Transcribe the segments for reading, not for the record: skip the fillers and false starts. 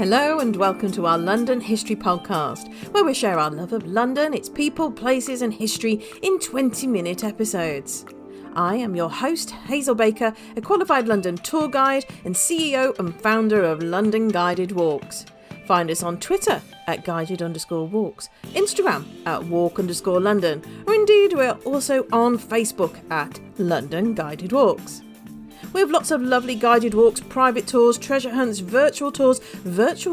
Hello and welcome to our London History Podcast, where we share our love of London, its people, places and history in 20-minute episodes. I am your host, Hazel Baker, a qualified London tour guide and CEO and founder of London Guided Walks. Find us on Twitter at guided_walks, Instagram at walk_London, or indeed we're also on Facebook at London Guided Walks. We have lots of lovely guided walks, private tours, treasure hunts, virtual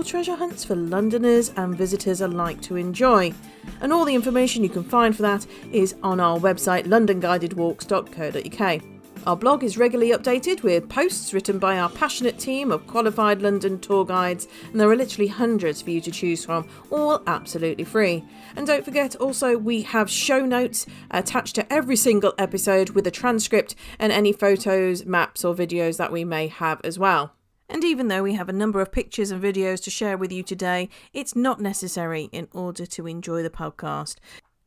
treasure hunts for Londoners and visitors alike to enjoy. And all the information you can find for that is on our website londonguidedwalks.co.uk. Our blog is regularly updated with posts written by our passionate team of qualified London tour guides, and there are literally hundreds for you to choose from, all absolutely free. And don't forget also we have show notes attached to every single episode with a transcript and any photos, maps or videos that we may have as well. And even though we have a number of pictures and videos to share with you today, it's not necessary in order to enjoy the podcast.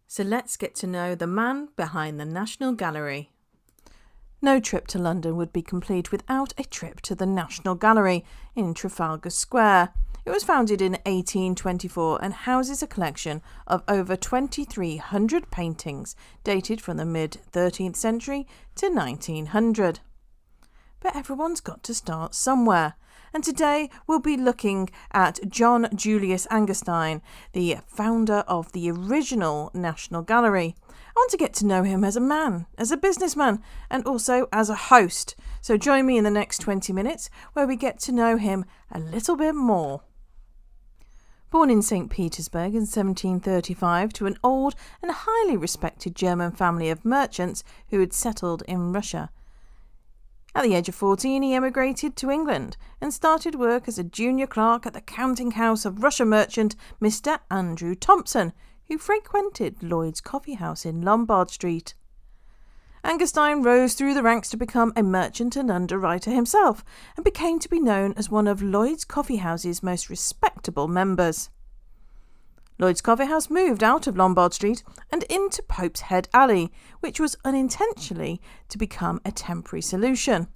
So let's get to know the man behind the National Gallery. No trip to London would be complete without a trip to the National Gallery in Trafalgar Square. It was founded in 1824 and houses a collection of over 2,300 paintings dated from the mid-13th century to 1900. But everyone's got to start somewhere. And today we'll be looking at John Julius Angerstein, the founder of the original National Gallery. I want to get to know him as a man, as a businessman, and also as a host. So join me in the next 20 minutes where we get to know him a little bit more. Born in St. Petersburg in 1735 to an old and highly respected German family of merchants who had settled in Russia. At the age of 14, he emigrated to England and started work as a junior clerk at the counting house of Russia merchant Mr. Andrew Thompson, who frequented Lloyd's Coffee House in Lombard Street. Angerstein rose through the ranks to become a merchant and underwriter himself, and became to be known as one of Lloyd's Coffee House's most respectable members. Lloyd's Coffee House moved out of Lombard Street and into Pope's Head Alley, which was unintentionally to become a temporary solution.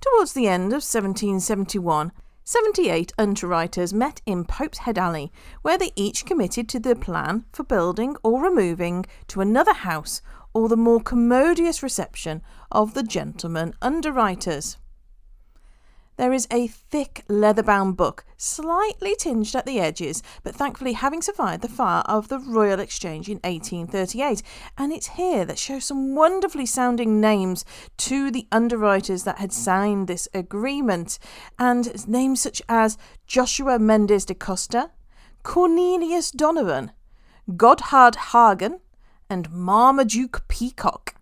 Towards the end of 1771, 78 underwriters met in Pope's Head Alley, where they each committed to the plan for building or removing to another house or the more commodious reception of the gentlemen underwriters. There is a thick leather-bound book, slightly tinged at the edges, but thankfully having survived the fire of the Royal Exchange in 1838. And it's here that shows some wonderfully sounding names to the underwriters that had signed this agreement. And names such as Joshua Mendes de Costa, Cornelius Donovan, Godhard Hagen, and Marmaduke Peacock.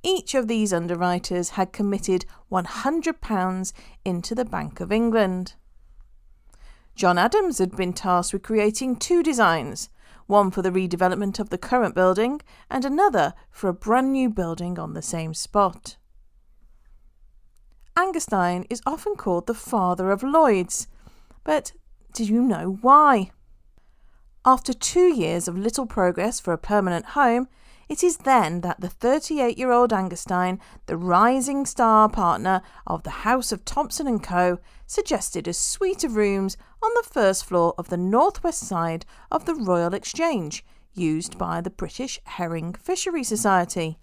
Each of these underwriters had committed £100 into the Bank of England. John Adams had been tasked with creating two designs, one for the redevelopment of the current building and another for a brand new building on the same spot. Angerstein is often called the father of Lloyd's, but did you know why? After 2 years of little progress for a permanent home, it is then that the 38-year-old Angerstein, the rising star partner of the House of Thompson & Co., suggested a suite of rooms on the first floor of the northwest side of the Royal Exchange, used by the British Herring Fishery Society.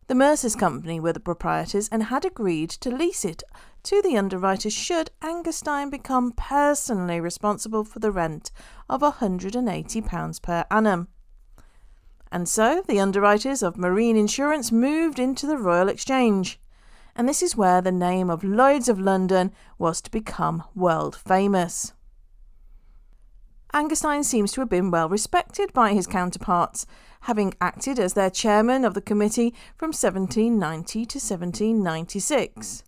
The Mercers Company were the proprietors and had agreed to lease it to the underwriters should Angerstein become personally responsible for the rent of £180 per annum. And so the underwriters of marine insurance moved into the Royal Exchange. And this is where the name of Lloyd's of London was to become world famous. Angerstein seems to have been well respected by his counterparts, having acted as their chairman of the committee from 1790 to 1796.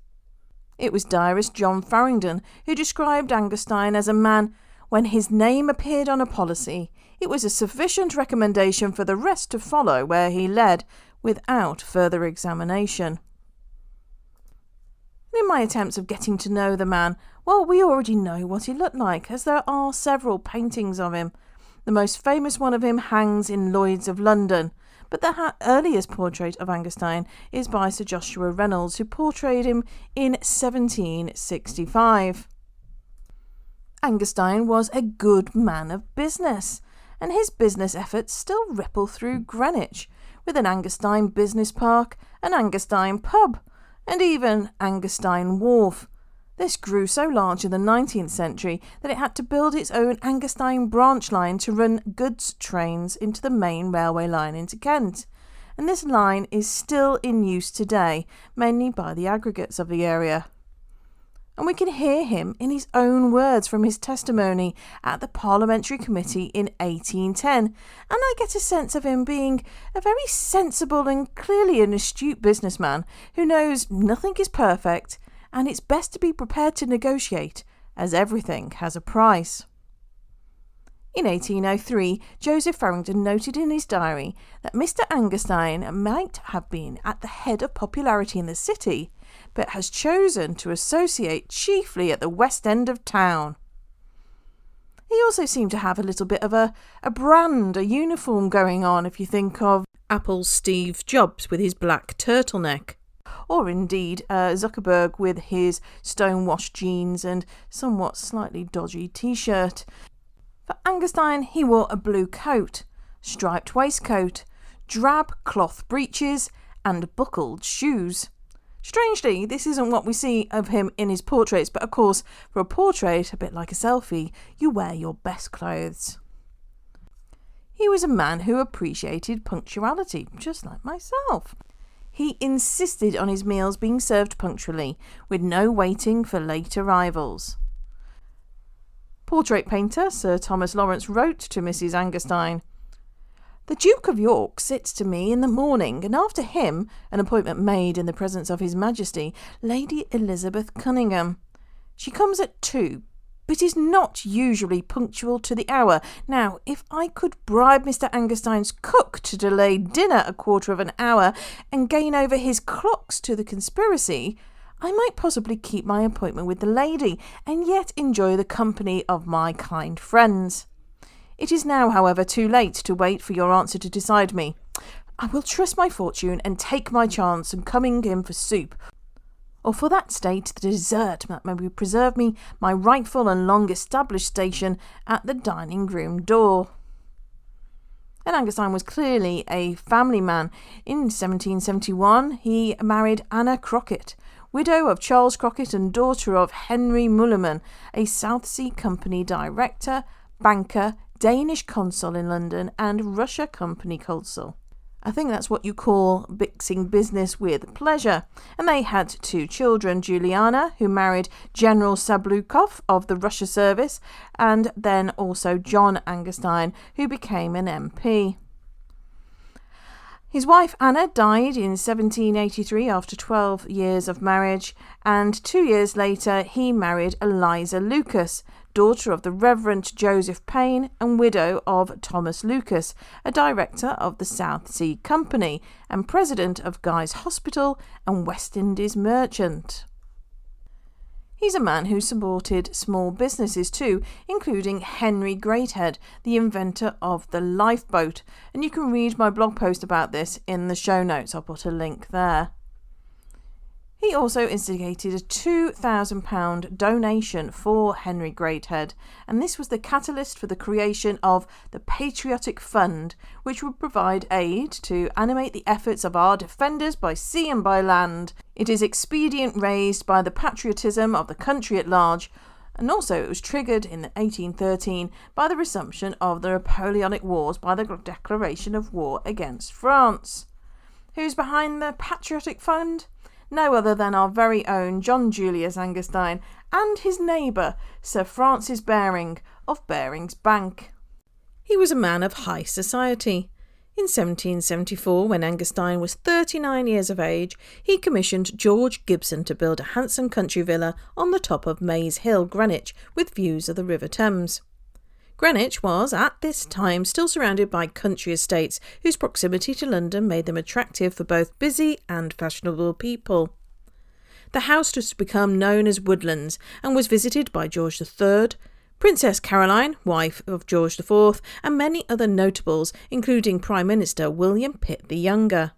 It was diarist John Farrington who described Angerstein as a man, when his name appeared on a policy, it was a sufficient recommendation for the rest to follow where he led, without further examination. In my attempts of getting to know the man, well, we already know what he looked like, as there are several paintings of him. The most famous one of him hangs in Lloyd's of London, but the earliest portrait of Angerstein is by Sir Joshua Reynolds, who portrayed him in 1765. Angerstein was a good man of business, and his business efforts still ripple through Greenwich, with an Angerstein Business Park, an Angerstein Pub, and even Angerstein Wharf. This grew so large in the 19th century that it had to build its own Angerstein branch line to run goods trains into the main railway line into Kent. And this line is still in use today, mainly by the aggregates of the area. And we can hear him in his own words from his testimony at the Parliamentary Committee in 1810, and I get a sense of him being a very sensible and clearly an astute businessman who knows nothing is perfect, and it's best to be prepared to negotiate, as everything has a price. In 1803, Joseph Farrington noted in his diary that Mr. Angerstein might have been at the head of popularity in the city, but has chosen to associate chiefly at the west end of town. He also seemed to have a little bit of a brand, a uniform going on, if you think of Apple's Steve Jobs with his black turtleneck, or indeed Zuckerberg with his stonewashed jeans and somewhat slightly dodgy t-shirt. For Angerstein, he wore a blue coat, striped waistcoat, drab cloth breeches, and buckled shoes. Strangely, this isn't what we see of him in his portraits, but of course, for a portrait, a bit like a selfie, you wear your best clothes. He was a man who appreciated punctuality, just like myself. He insisted on his meals being served punctually, with no waiting for late arrivals. Portrait painter Sir Thomas Lawrence wrote to Mrs. Angerstein, "The Duke of York sits to me in the morning, and after him, an appointment made in the presence of His Majesty, Lady Elizabeth Cunningham. She comes at 2, but is not usually punctual to the hour. Now, if I could bribe Mr. Angerstein's cook to delay dinner a quarter of an hour and gain over his clocks to the conspiracy, I might possibly keep my appointment with the lady, and yet enjoy the company of my kind friends. It is now, however, too late to wait for your answer to decide me. I will trust my fortune and take my chance in coming in for soup, or for that state the dessert that may preserve me my rightful and long-established station at the dining-room door." And Angerstein was clearly a family man. In 1771, he married Anna Crockett, widow of Charles Crockett and daughter of Henry Mullerman, a South Sea Company director, banker, Danish consul in London, and Russia Company consul. I think that's what you call mixing business with pleasure. And they had 2 children, Juliana, who married General Sablukov of the Russia service, and then also John Angerstein, who became an MP. His wife Anna died in 1783 after 12 years of marriage, and 2 years later he married Eliza Lucas, daughter of the Reverend Joseph Payne and widow of Thomas Lucas, a director of the South Sea Company and president of Guy's Hospital and West Indies Merchant. He's a man who supported small businesses too, including Henry Greathead, the inventor of the lifeboat, and you can read my blog post about this in the show notes. I'll put a link there. He also instigated a £2,000 donation for Henry Greathead, and this was the catalyst for the creation of the Patriotic Fund, which would provide aid to animate the efforts of our defenders by sea and by land. It is expedient raised by the patriotism of the country at large, and also it was triggered in 1813 by the resumption of the Napoleonic Wars by the declaration of war against France. Who's behind the Patriotic Fund? No other than our very own John Julius Angerstein and his neighbour, Sir Francis Baring of Baring's Bank. He was a man of high society. In 1774, when Angerstein was 39 years of age, he commissioned George Gibson to build a handsome country villa on the top of Maze Hill, Greenwich, with views of the River Thames. Greenwich was, at this time, still surrounded by country estates whose proximity to London made them attractive for both busy and fashionable people. The house was to become known as Woodlands and was visited by George III, Princess Caroline, wife of George IV, and many other notables, including Prime Minister William Pitt the Younger.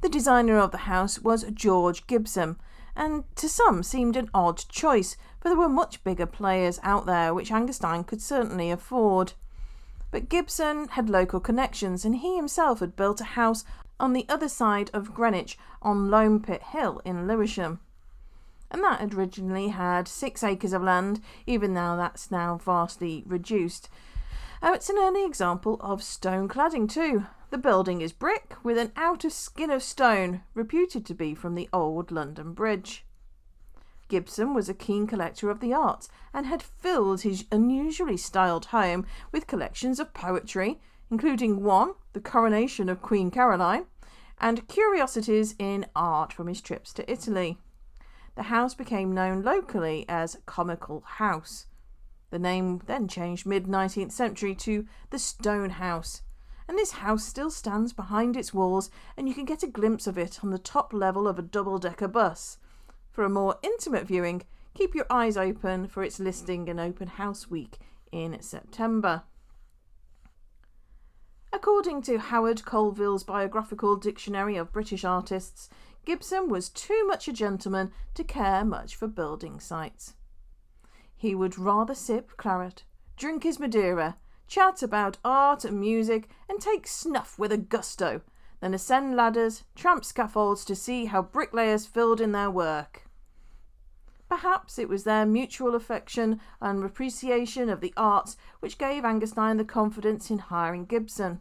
The designer of the house was George Gibson, and to some seemed an odd choice, for there were much bigger players out there which Angerstein could certainly afford. But Gibson had local connections, and he himself had built a house on the other side of Greenwich on Lone Pit Hill in Lewisham. And that had originally had 6 acres of land, even though that's now vastly reduced. It's an early example of stone cladding too. The building is brick with an outer skin of stone, reputed to be from the old London Bridge. Gibson was a keen collector of the arts and had filled his unusually styled home with collections of poetry, including one, The Coronation of Queen Caroline, and curiosities in art from his trips to Italy. The house became known locally as Comical House. The name then changed mid-19th century to the Stone House, and this house still stands behind its walls, and you can get a glimpse of it on the top level of a double-decker bus. For a more intimate viewing, keep your eyes open for its listing in Open House Week in September. According to Howard Colville's Biographical Dictionary of British Artists, Gibson was too much a gentleman to care much for building sites. He would rather sip claret, drink his Madeira, chat about art and music, and take snuff with a gusto, than ascend ladders, tramp scaffolds to see how bricklayers filled in their work. Perhaps it was their mutual affection and appreciation of the arts which gave Angerstein the confidence in hiring Gibson.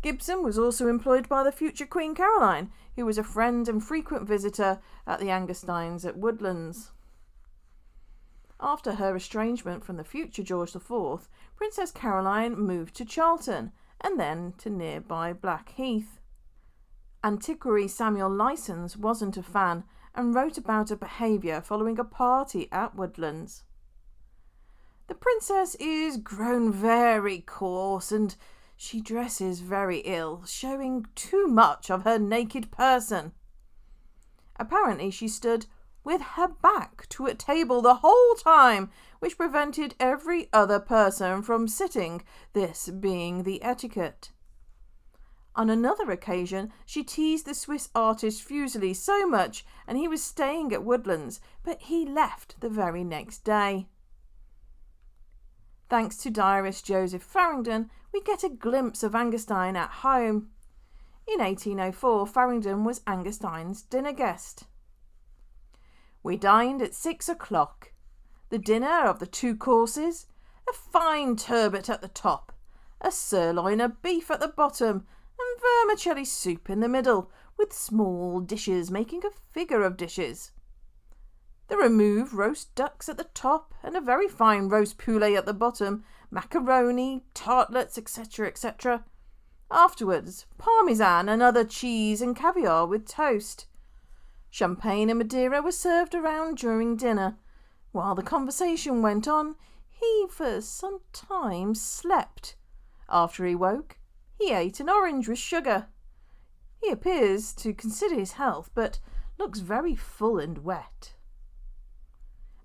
Gibson was also employed by the future Queen Caroline, who was a friend and frequent visitor at the Angersteins at Woodlands. After her estrangement from the future George IV, Princess Caroline moved to Charlton and then to nearby Blackheath. Antiquary Samuel Lysons wasn't a fan and wrote about her behaviour following a party at Woodlands. The princess is grown very coarse and she dresses very ill, showing too much of her naked person. Apparently she stood with her back to a table the whole time, which prevented every other person from sitting, this being the etiquette. On another occasion, she teased the Swiss artist Fuseli so much, and he was staying at Woodlands, but he left the very next day. Thanks to diarist Joseph Farrington, we get a glimpse of Angerstein at home. In 1804, Farrington was Angerstein's dinner guest. We dined at 6 o'clock. The dinner of the 2 courses, a fine turbot at the top, a sirloin of beef at the bottom, and vermicelli soup in the middle, with small dishes making a figure of dishes. The removed roast ducks at the top, and a very fine roast poulet at the bottom, macaroni, tartlets, etc., etc. Afterwards, parmesan and other cheese and caviar with toast. Champagne and Madeira were served around during dinner. While the conversation went on, he for some time slept. After he woke, he ate an orange with sugar. He appears to consider his health, but looks very full and wet.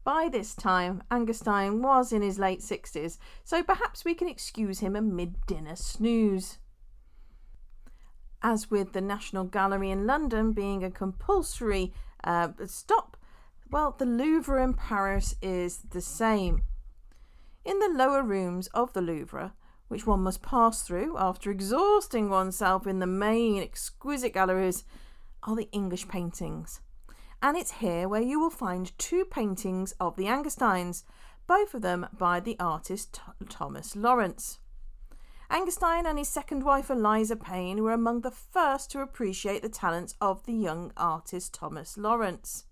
By this time, Angerstein was in his late 60s, so perhaps we can excuse him a mid-dinner snooze. As with the National Gallery in London being a compulsory stop, well, the Louvre in Paris is the same. In the lower rooms of the Louvre, which one must pass through after exhausting oneself in the main exquisite galleries, are the English paintings. And it's here where you will find 2 paintings of the Angersteins, both of them by the artist Thomas Lawrence. Angerstein and his second wife Eliza Payne were among the first to appreciate the talents of the young artist Thomas Lawrence.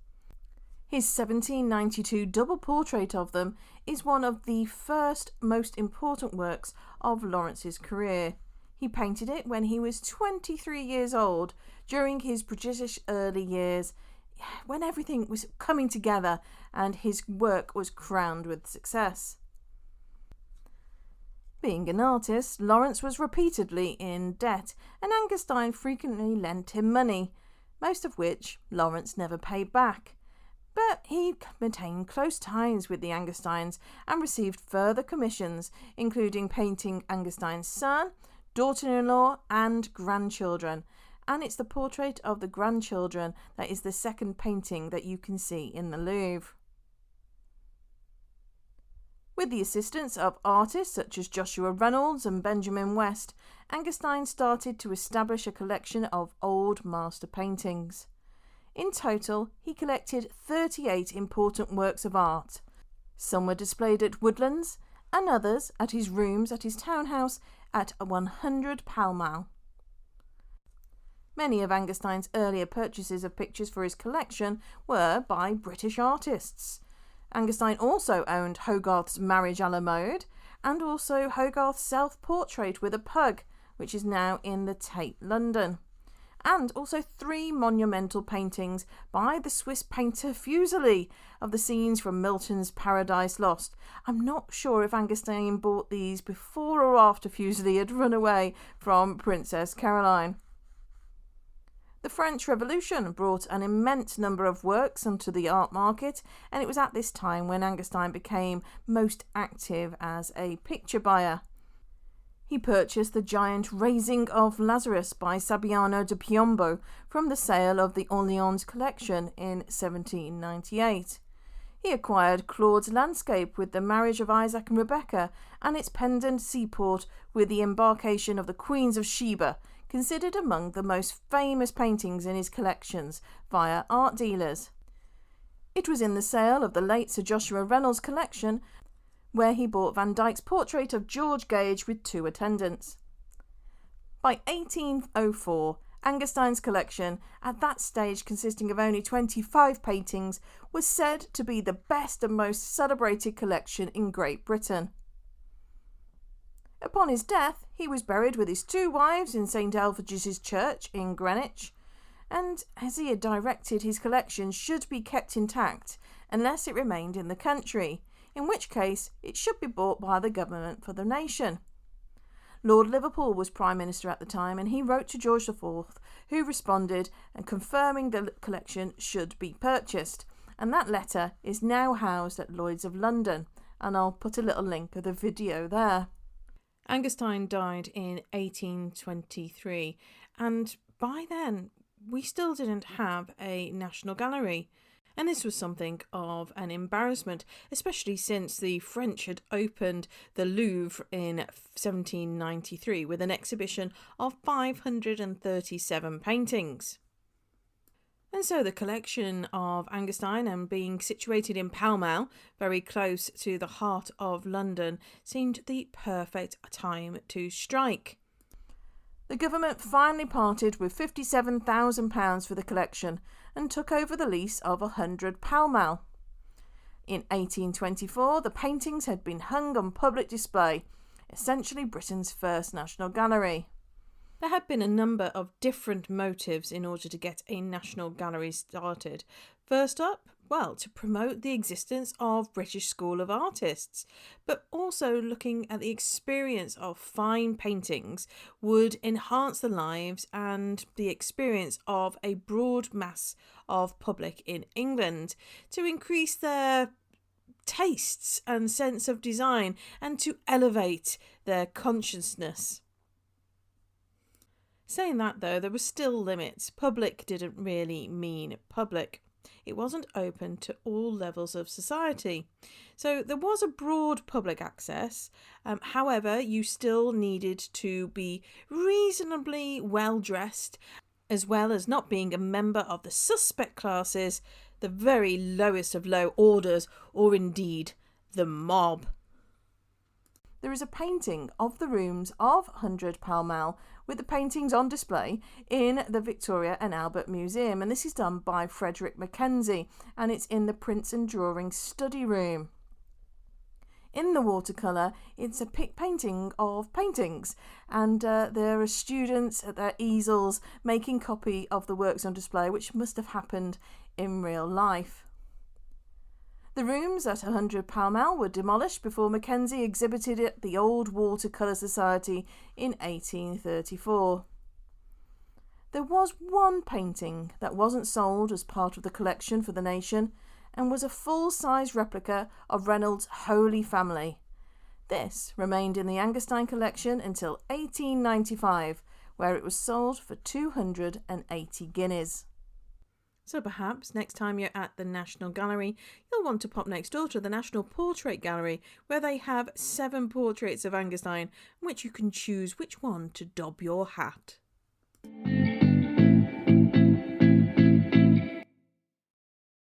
His 1792 double portrait of them is one of the first most important works of Lawrence's career. He painted it when he was 23 years old, during his prodigious early years, when everything was coming together and his work was crowned with success. Being an artist, Lawrence was repeatedly in debt, and Angerstein frequently lent him money, most of which Lawrence never paid back. But he maintained close ties with the Angersteins and received further commissions, including painting Angerstein's son, daughter-in-law and grandchildren, and it's the portrait of the grandchildren that is the second painting that you can see in the Louvre. With the assistance of artists such as Joshua Reynolds and Benjamin West, Angerstein started to establish a collection of old master paintings. In total, he collected 38 important works of art. Some were displayed at Woodlands, and others at his rooms at his townhouse at 100 Pall Mall. Many of Angerstein's earlier purchases of pictures for his collection were by British artists. Angerstein also owned Hogarth's Marriage a la Mode and also Hogarth's self-portrait with a pug, which is now in the Tate, London, and also 3 monumental paintings by the Swiss painter Fuseli of the scenes from Milton's Paradise Lost. I'm not sure if Angerstein bought these before or after Fuseli had run away from Princess Caroline. The French Revolution brought an immense number of works onto the art market, and it was at this time when Angerstein became most active as a picture buyer. He purchased the giant Raising of Lazarus by Sabiano de Piombo from the sale of the Orleans collection in 1798. He acquired Claude's landscape with the marriage of Isaac and Rebecca, and its pendant seaport with the embarkation of the Queens of Sheba, considered among the most famous paintings in his collections via art dealers. It was in the sale of the late Sir Joshua Reynolds' collection where he bought Van Dyck's portrait of George Gage with 2 attendants. By 1804, Angerstein's collection, at that stage consisting of only 25 paintings, was said to be the best and most celebrated collection in Great Britain. Upon his death, he was buried with his 2 wives in St Elphegus's Church in Greenwich, and as he had directed, his collection should be kept intact unless it remained in the country, in which case it should be bought by the government for the nation. Lord Liverpool was Prime Minister at the time, and he wrote to George IV, who responded and confirming the collection should be purchased, and that letter is now housed at Lloyd's of London, and I'll put a little link of the video there. Angerstein died in 1823, and by then we still didn't have a National Gallery. And this was something of an embarrassment, especially since the French had opened the Louvre in 1793 with an exhibition of 537 paintings. And so the collection of Angerstein, and being situated in Pall Mall, very close to the heart of London, seemed the perfect time to strike. The government finally parted with £57,000 for the collection and took over the lease of 100 Pall Mall. In 1824, the paintings had been hung on public display, essentially Britain's first National Gallery. There had been a number of different motives in order to get a National Gallery started. First up, to promote the existence of British School of Artists, but also looking at the experience of fine paintings would enhance the lives and the experience of a broad mass of public in England, to increase their tastes and sense of design and to elevate their consciousness. Saying that though, there were still limits. Public didn't really mean public. It wasn't open to all levels of society. So there was a broad public access. However, you still needed to be reasonably well dressed, as well as not being a member of the suspect classes, the very lowest of low orders, or indeed the mob. There is a painting of the rooms of 100 Pall Mall with the paintings on display in the Victoria and Albert Museum, and this is done by Frederick Mackenzie, and it's in the Prints and Drawing Study Room. In the watercolour, it's a painting of paintings, and there are students at their easels making copy of the works on display, which must have happened in real life. The rooms at 100 Pall Mall were demolished before Mackenzie exhibited at the Old Watercolour Society in 1834. There was one painting that wasn't sold as part of the collection for the nation, and was a full-size replica of Reynolds' Holy Family. This remained in the Angerstein collection until 1895, where it was sold for 280 guineas. So perhaps next time you're at the National Gallery, you'll want to pop next door to the National Portrait Gallery, where they have 7 portraits of Angerstein, from which you can choose which one to dob your hat.